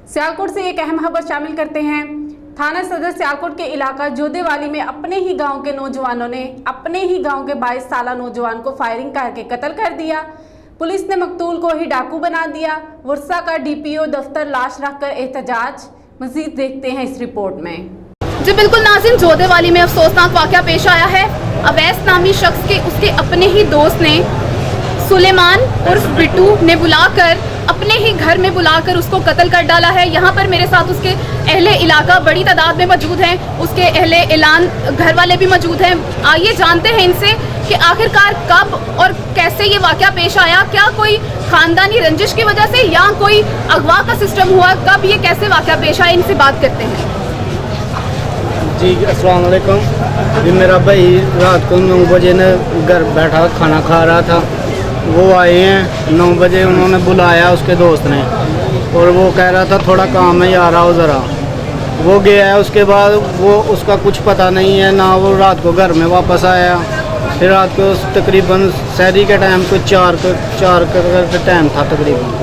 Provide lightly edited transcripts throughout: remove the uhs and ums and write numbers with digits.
सियालकोट से एक अहम खबर शामिल करते हैं। थाना सदर सियालकोट के इलाका जोदेवाली में अपने ही गांव के नौजवानों ने अपने ही गांव के 22 साल नौजवान को फायरिंग करके कत्ल कर दिया। पुलिस ने मकतूल को ही डाकू बना दिया। वर्षा का डीपीओ दफ्तर लाश रखकर एहतजाज। मजीद देखते हैं इस रिपोर्ट में। जी बिल्कुल नाज़रीन, जोदेवाली में अफसोसनाक वाक़या पेश आया है। अवैस नामी शख्स के उसके अपने ही दोस्त ने सुलेमान उर्फ बिट्टू ने बुलाकर अपने ही घर में बुलाकर उसको कत्ल कर डाला है। यहाँ पर मेरे साथ उसके अहले इलाका बड़ी तादाद में मौजूद हैं, उसके अहले ऐलान घर वाले भी मौजूद हैं। आइए जानते हैं इनसे कि आखिरकार कब और कैसे ये वाक़या पेश आया। क्या कोई ख़ानदानी रंजिश की वजह से या कोई अगवा का सिस्टम हुआ, कब ये कैसे वाक़या पेश आया, इनसे बात करते हैं। जी अस्सलाम वालेकुम। जी मेरा भाई रात को 9 बजे ने घर बैठा खाना खा रहा था। वो आए हैं 9 बजे, उन्होंने बुलाया उसके दोस्त ने, और वो कह रहा था थोड़ा काम है यार आओ ज़रा। वो गया है, उसके बाद वो उसका कुछ पता नहीं है ना। वो रात को घर में वापस आया। फिर रात को तकरीबन सहरी के टाइम को 4 का टाइम था तकरीबन।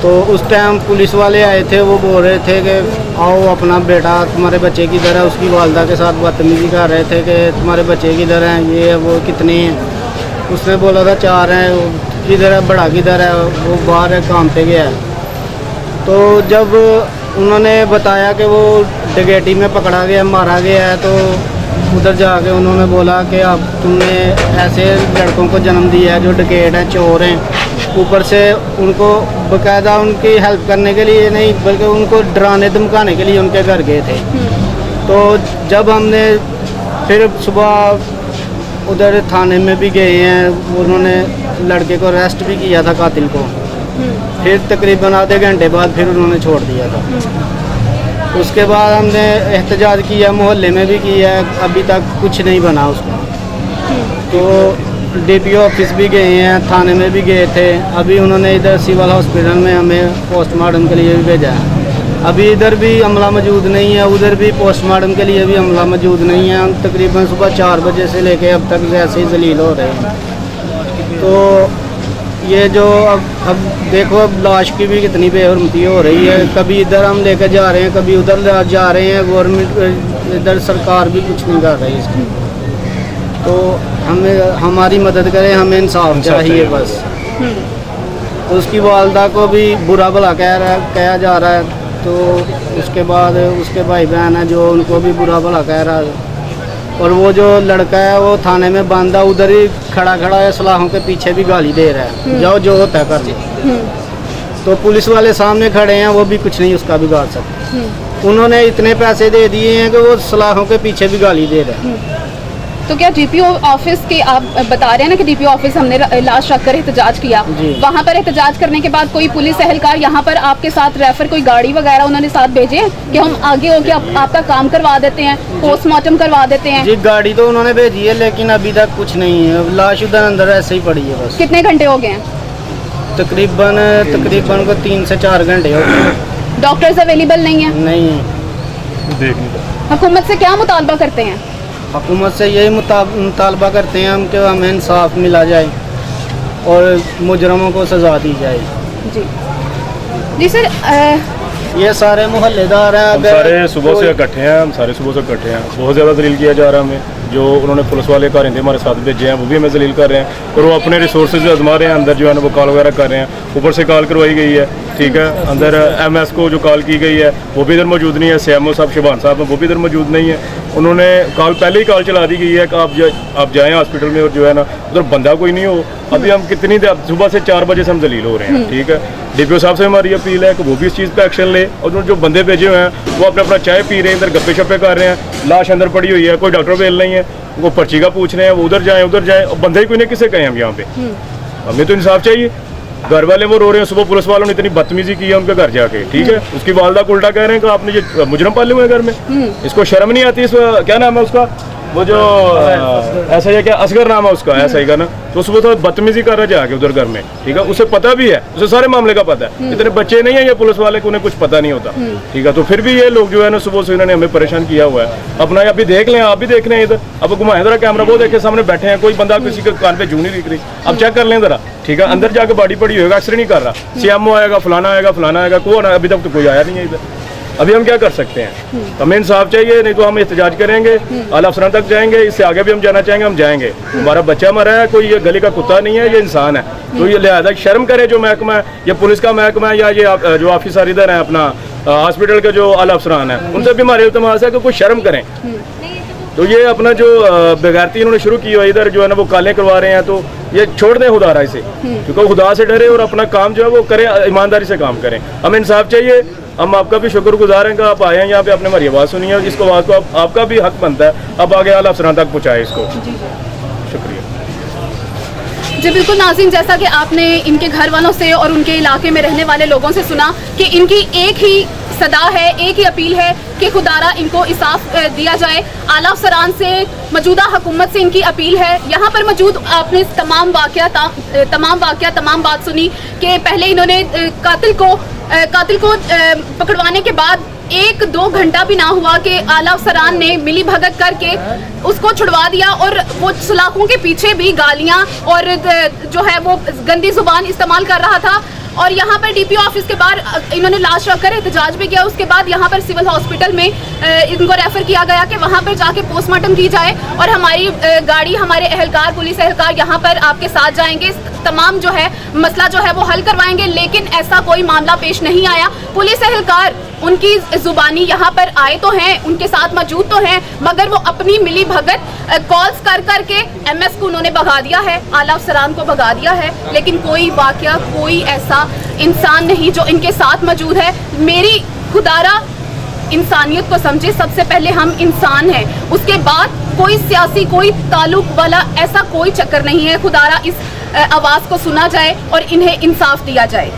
तो उस टाइम पुलिस वाले आए थे। वो बोल रहे थे कि आओ अपना बेटा तुम्हारे बच्चे किधर है। उसकी वालदा के साथ बदतमीजी कर रहे थे कि तुम्हारे बच्चे किधर हैं, ये है वो कितने हैं। उसने बोला था 4 हैं। किधर है बड़ा, किधर है, वो बाहर है काम पे गया है। तो जब उन्होंने बताया कि वो डकैती में पकड़ा गया, मारा गया है, तो उधर जाके उन्होंने बोला कि अब तुमने ऐसे लड़कों को जन्म दिया है जो डकैत हैं, चोर हैं। ऊपर से उनको बाकायदा उनकी हेल्प करने के लिए नहीं बल्कि उनको डराने धमकाने के लिए उनके घर गए थे। तो जब हमने फिर सुबह उधर थाने में भी गए हैं, उन्होंने लड़के को अरेस्ट भी किया था, कातिल को। फिर तकरीबन आधे घंटे बाद फिर उन्होंने छोड़ दिया था। उसके बाद हमने एहतजाज किया, मोहल्ले में भी किया, अभी तक कुछ नहीं बना उसका। तो डीपीओ ऑफिस भी गए हैं, थाने में भी गए थे। अभी उन्होंने इधर सिविल हॉस्पिटल में हमें पोस्टमार्टम के लिए भी भेजा है। अभी इधर भी अमला मौजूद नहीं है, उधर भी पोस्टमार्टम के लिए भी अमला मौजूद नहीं है। हम तकरीबन सुबह 4 बजे से लेके अब तक ऐसे ही जलील हो रहे हैं। तो ये जो अब देखो अब लाश की भी कितनी बेहरमती हो रही है। कभी इधर हम लेकर जा रहे हैं, कभी उधर जा रहे हैं। गवर्नमेंट इधर सरकार भी कुछ नहीं कर रही इसकी। तो हमें हमारी मदद करें, हमें इंसाफ चाहिए बस। तो उसकी वालदा को भी बुरा भला कहा जा रहा है। तो उसके बाद उसके भाई बहन है जो उनको भी बुरा भला कह रहा है। और वो जो लड़का है वो थाने में बांधा उधर ही खड़ा है, सलाहों के पीछे भी गाली दे रहा है, जाओ जो होता है कर लो। तो पुलिस वाले सामने खड़े हैं, वो भी कुछ नहीं उसका बिगाड़ सकते। उन्होंने इतने पैसे दे दिए हैं कि वो सलाहों के पीछे भी गाली दे रहे हैं। तो क्या डीपीओ ऑफिस के आप बता रहे हैं ना कि डीपीओ ऑफिस हमने लाश रखकर एहतजाज किया, वहाँ पर एहतजाज करने के बाद कोई पुलिस एहलकार यहाँ पर आपके साथ रेफर कोई गाड़ी वगैरह उन्होंने साथ भेजे कि हम आगे होके आपका काम करवा देते हैं, पोस्टमार्टम करवा देते हैं? जी गाड़ी तो उन्होंने भेजी है लेकिन अभी तक कुछ नहीं है। लाश उधर अंदर ऐसे ही पड़ी है बस। कितने घंटे हो गए हैं? तकरीबन को 3 से 4 घंटे हो गए। डॉक्टर्स अवेलेबल नहीं है? नहीं। हुकूमत से क्या मुतालबा करते हैं? हुकूमत से यही मुतालबा करते हैं हम कि हमें इंसाफ मिला जाए और मुजरमों को सजा दी जाए। जी सर, ये सारे मोहल्लेदार हैं, सारे सुबह से इकट्ठे हैं। बहुत ज़्यादा जलील किया जा रहा है हमें। जो उन्होंने पुलिस वाले कारिंदे हमारे साथ भेजे हैं वो भी हमें जलील कर रहे हैं, और वो अपने रिसोर्सेज आजमा रहे हैं। अंदर जो है ना वो कॉल वगैरह कर रहे हैं। ऊपर से कॉल करवाई गई है, ठीक है। अंदर MS को जो कॉल की गई है वो भी इधर मौजूद नहीं है। CMO साहब शबान साहब वो भी इधर मौजूद नहीं है। उन्होंने पहले ही कॉल चला दी गई है कि आप जाएँ हॉस्पिटल में, और जो है ना उधर बंदा कोई नहीं हो। अभी हम कितनी देर सुबह से 4 बजे से हम जलील हो रहे हैं, ठीक है। डीपीओ साहब से हमारी अपील है कि वो भी इस चीज़ पे एक्शन ले, और जो बंदे भेजे हुए हैं वो अपना चाय पी रहे हैं, इधर गप्पे शप्पे कर रहे हैं। लाश अंदर पड़ी हुई है, कोई डॉक्टर बेल नहीं है, वो पर्ची का पूछ रहे हैं, वो उधर जाएँ और बंदे ही कोई नहीं, किसे कहें हम यहाँ पे? हमें तो इंसाफ चाहिए। घर वाले वो रो रहे हैं, सुबह पुलिस वालों ने इतनी बदतमीजी की है उनके घर जाके, ठीक है। उसकी वालदा को उल्टा कह रहे हैं कि आपने ये मुजरम पाले हुए हैं घर में। इसको शर्म नहीं आती? क्या नाम है उसका, वो जो ऐसा है क्या असगर नाम है उसका, ऐसा ही का ना, तो सुबह तो बदतमीजी कर रहा जाके उधर घर में, ठीक है, उसे पता भी है, उसे सारे मामले का पता है, इतने बच्चे नहीं है ये पुलिस वाले को, उन्हें कुछ पता नहीं होता, ठीक है, तो फिर भी ये लोग जो है ना सुबह से इन्होंने हमें परेशान किया हुआ है। अपना अभी देख लें, आप भी देख लें इधर, अब घुमाएं जरा कैमरा, वो देखे सामने बैठे हैं, कोई बंदा किसी के कान पे जू नहीं दिख रही, अब चेक कर लें जरा, ठीक है, अंदर जाकर बॉडी पड़ी होगा, एक्सरे नहीं कर रहा, सीएमओ आएगा, फलाना आएगा, कौन अभी तक तो कोई आया नहीं है इधर। अभी हम क्या कर सकते हैं, हमें इंसाफ चाहिए, नहीं तो हम एहतजाज करेंगे, आला अफसरान तक जाएंगे, इससे आगे भी हम जाना चाहेंगे, हम जाएंगे। हमारा बच्चा मरा है, कोई ये गली का कुत्ता नहीं है, ये इंसान है, तो ये लिहाजा शर्म करे जो महकमा है, ये पुलिस का महकमा है, या ये जो ऑफिसर इधर है अपना हॉस्पिटल के जो आला अफसरान है, उनसे भी हमारे इल्तमास है कि कुछ शर्म करें। तो ये अपना जो बेगैरती इन्होंने शुरू की है इधर जो है ना वो कालें करवा रहे हैं, तो ये छोड़ दें खुदारा इसे, क्योंकि खुदा से डरे और अपना काम जो है वो करें, ईमानदारी से काम करें। हमें इंसाफ चाहिए, हम आपका भी शुक्रगुजार हैं कि आप आए हैं यहाँ पे, आपने हमारी आवाज़ सुनी है, इसको आवाज़ को आपका भी हक बनता है, अब आगे आला अफसरान तक पहुँचाए इसको। शुक्रिया जी बिल्कुल नाज़रीन, जैसा कि आपने इनके घर वालों से और उनके इलाके में रहने वाले लोगों से सुना कि इनकी एक ही सदा है, एक ही अपील है कि खुदारा इनको इंसाफ दिया जाए। आला अफसरान से, मौजूदा हुकूमत से इनकी अपील है। यहाँ पर मौजूद आपने तमाम बात सुनी कि पहले इन्होंने कातिल को पकड़वाने के बाद 1-2 घंटा भी ना हुआ कि आला अफसरान ने मिली भगत करके उसको छुड़वा दिया, और वो सलाखों के पीछे भी गालियां और जो है वो गंदी जुबान इस्तेमाल कर रहा था। और यहाँ पर डीपीओ ऑफिस के बाहर इन्होंने लाश रखकर एहतजाज भी किया। उसके बाद यहाँ पर सिविल हॉस्पिटल में इनको रेफर किया गया कि वहाँ पर जाके पोस्टमार्टम की जाए, और हमारी गाड़ी, हमारे एहलकार, पुलिस एहलकार यहाँ पर आपके साथ जाएंगे, तमाम जो है मसला जो है वो हल करवाएंगे। लेकिन ऐसा कोई मामला पेश नहीं आया। पुलिस एहलकार उनकी जुबानी यहाँ पर आए तो हैं, उनके साथ मौजूद तो हैं, मगर वो अपनी मिली भगत कॉल्स कर करके एमएस को उन्होंने भगा दिया है, आला अफसरान को भगा दिया है। लेकिन कोई वाकया, कोई ऐसा इंसान नहीं जो इनके साथ मौजूद है। मेरी खुदारा इंसानियत को समझे, सबसे पहले हम इंसान हैं, उसके बाद कोई सियासी, कोई ताल्लुक वाला ऐसा कोई चक्कर नहीं है। खुदारा इस आवाज़ को सुना जाए और इन्हें इंसाफ दिया जाए।